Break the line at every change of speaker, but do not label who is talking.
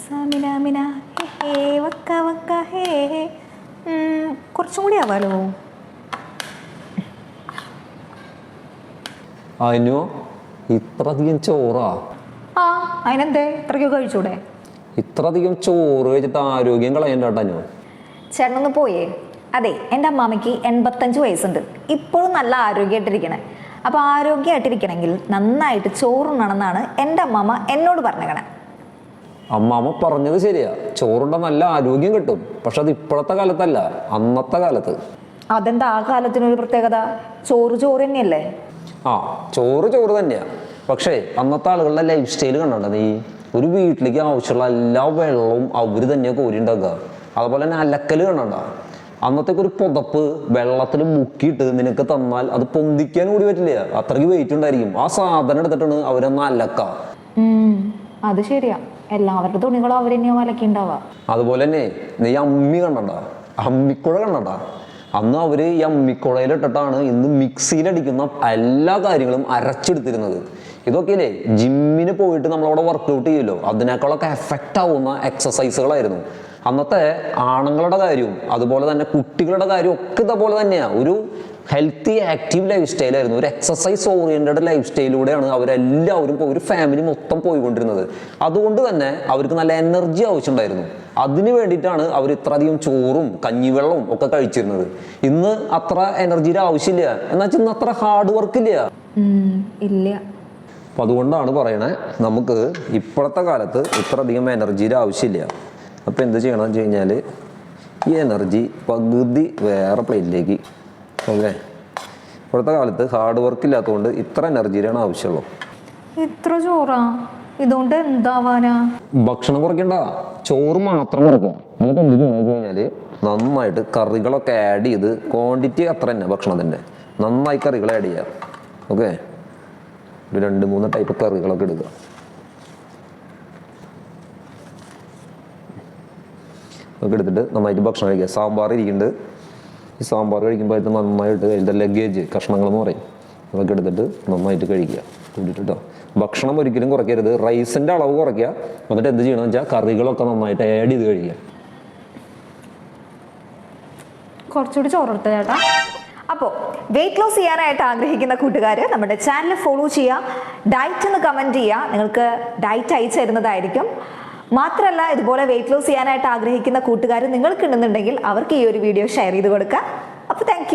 സാമിന മിന ഹേ വക്ക വക്ക ഹേ. കുറച്ചും കൂടി ആവാലോ.
അതിനോ ഇത്രയധികം ചോറാ?
ആ അതിനെന്തേ, ഇത്രയ്ക്ക് കഴിച്ചൂടെ?
ഇത്രയധികം ചോറ് കഴിച്ചിട്ട് ആരോഗ്യം കളയണ്ടാട്ടാനോ.
ചേട്ടനൊന്ന് പോയേ. അതെ, എൻ്റെ അമ്മാമ്മയ്ക്ക് 85 വയസ്സുണ്ട്. ഇപ്പോഴും നല്ല ആരോഗ്യമായിട്ടിരിക്കണേ. അപ്പോൾ ആരോഗ്യമായിട്ടിരിക്കണമെങ്കിൽ നന്നായിട്ട് ചോറുണ്ണണമെന്നാണ് എൻ്റെ അമ്മാമ്മ എന്നോട് പറഞ്ഞേക്കണേ.
അമ്മാമ്മ പറഞ്ഞത് ശരിയാ, ചോറുണ്ട നല്ല ആരോഗ്യം കിട്ടും. പക്ഷെ അത് ഇപ്പോഴത്തെ കാലത്തല്ല, അന്നത്തെ കാലത്ത്.
അതെന്താ ആ കാലത്തിനൊരു പ്രത്യേകത? ചോറ് ചോറ് തന്നെയല്ലേ?
ആ, ചോറ് ചോറ് തന്നെയാ. പക്ഷേ അന്നത്തെ ആളുകളുടെ ലൈഫ് സ്റ്റൈൽ കണ്ടോ നീ? ഒരു വീട്ടിലേക്ക് ആവശ്യമുള്ള എല്ലാ വെള്ളവും അവര് തന്നെ കോരി ഉണ്ടാക്കുക. അതുപോലെ തന്നെ അലക്കല് കണ്ടോ? അന്നത്തേക്ക് ഒരു പുതപ്പ് വെള്ളത്തിൽ മുക്കിയിട്ട് നിനക്ക് തന്നാൽ അത് പൊന്തിക്കാൻ കൂടി പറ്റില്ല, അത്രയ്ക്ക് വെയിറ്റ് ഉണ്ടായിരിക്കും. ആ സാധനം എടുത്തിട്ടാണ് അവരൊന്ന് അലക്ക.
അത് ശരിയാ, എല്ലാവരുടെ തുണികളും അവർ തന്നെയാവും അലക്കിണ്ടാവുക.
അതുപോലെ തന്നെ നീ അമ്മി കണ്ടോ? അമ്മിക്കുഴ കണ്ടോ? അന്ന് അവര് ഈ അമ്മിക്കുഴയിലിട്ടിട്ടാണ് ഇന്ന് മിക്സിയിലടിക്കുന്ന എല്ലാ കാര്യങ്ങളും അരച്ചെടുത്തിരുന്നത്. ഇതൊക്കെയല്ലേ ജിമ്മിന് പോയിട്ട് നമ്മളവിടെ വർക്കൗട്ട് ചെയ്യുമല്ലോ, അതിനേക്കാളൊക്കെ എഫക്റ്റ് ആവുന്ന എക്സസൈസുകളായിരുന്നു. അന്നത്തെ ആണുങ്ങളുടെ കാര്യവും അതുപോലെ തന്നെ കുട്ടികളുടെ കാര്യവും ഒക്കെ ഇതേപോലെ തന്നെയാണ്. ഒരു ഹെൽത്തി ആക്റ്റീവ് ലൈഫ് സ്റ്റൈലായിരുന്നു, ഒരു എക്സസൈസ് ഓറിയന്റഡ് ലൈഫ് സ്റ്റൈലിലൂടെയാണ് അവരെല്ലാവരും ഒരു ഫാമിലി മൊത്തം പോയിക്കൊണ്ടിരുന്നത്. അതുകൊണ്ട് തന്നെ അവർക്ക് നല്ല എനർജി ആവശ്യമുണ്ടായിരുന്നു. അതിന് വേണ്ടിയിട്ടാണ് അവർ ഇത്രയധികം ചോറും കഞ്ഞിവെള്ളവും ഒക്കെ കഴിച്ചിരുന്നത്. ഇന്ന് അത്ര എനർജിയുടെ ആവശ്യമില്ല, എന്നുവെച്ചാൽ ഇന്ന് അത്ര ഹാർഡ് വർക്ക്
ഇല്ല.
അപ്പം അതുകൊണ്ടാണ് പറയണേ, നമുക്ക് ഇപ്പോഴത്തെ കാലത്ത് ഇത്രയധികം എനർജിയുടെ ആവശ്യമില്ല. അപ്പോൾ എന്ത് ചെയ്യണമെന്ന് വെച്ച് കഴിഞ്ഞാൽ ഈ എനർജി പകുതി വേറെ പ്ലേറ്റിലേക്ക്. ഓക്കെ, ഇപ്പോഴത്തെ കാലത്ത് ഹാർഡ് വർക്ക് ഇല്ലാത്തതുകൊണ്ട് ഇത്ര എനർജിയിലാണ് ആവശ്യമുള്ളൂ.
ഇത്ര ചോറാ? ഇതുകൊണ്ട് എന്താവാനാ?
ഭക്ഷണം കുറയ്ക്കണ്ട, ചോറ് മാത്രം കുറയ്ക്കുക. എന്നിട്ട് എന്ത് ചെയ്യണമെന്ന് വെച്ച് കഴിഞ്ഞാൽ നന്നായിട്ട് കറികളൊക്കെ ആഡ് ചെയ്ത്, ക്വാണ്ടിറ്റി അത്ര തന്നെ ഭക്ഷണത്തിൻ്റെ, നന്നായി കറികൾ ആഡ് ചെയ്യുക. ഓക്കെ, ഒരു 2-3 ടൈപ്പ് കറികളൊക്കെ എടുക്കുക. ഒക്കെ എടുത്തിട്ട് നന്നായിട്ട് ഭക്ഷണം കഴിക്കുക. സാമ്പാർ ഇരിക്കുന്നുണ്ട്, ഈ സാമ്പാർ കഴിക്കുമ്പോൾ അത് നന്നായിട്ട് അതിൻ്റെ ലഗേജ് കഷ്ണങ്ങളെന്ന് പറയും, അതൊക്കെ എടുത്തിട്ട് നന്നായിട്ട് കഴിക്കുക കൂട്ടിട്ടോ. ഭക്ഷണം ഒരിക്കലും കുറയ്ക്കരുത്, റൈസിൻ്റെ അളവ് കുറയ്ക്കുക. എന്നിട്ട് എന്ത് ചെയ്യണമെന്ന് വെച്ചാൽ കറികളൊക്കെ നന്നായിട്ട് ആഡ് ചെയ്ത് കഴിക്കുക.
കുറച്ചുകൂടി ചോറെടുത്ത ചേട്ടാ. അപ്പോൾ വെയിറ്റ് ലോസ് ചെയ്യാനായിട്ട് ആഗ്രഹിക്കുന്ന കൂട്ടുകാർ നമ്മുടെ ചാനൽ ഫോളോ ചെയ്യുക, ഡയറ്റ് എന്ന് കമൻറ്റ് ചെയ്യുക, നിങ്ങൾക്ക് ഡയറ്റ് അയച്ചു തരുന്നതായിരിക്കും. മാത്രമല്ല, ഇതുപോലെ വെയിറ്റ് ലോസ് ചെയ്യാനായിട്ട് ആഗ്രഹിക്കുന്ന കൂട്ടുകാർ നിങ്ങൾക്കുണ്ടെന്നുണ്ടെങ്കിൽ അവർക്ക് ഈ ഒരു വീഡിയോ ഷെയർ ചെയ്ത് കൊടുക്കുക. അപ്പോൾ താങ്ക്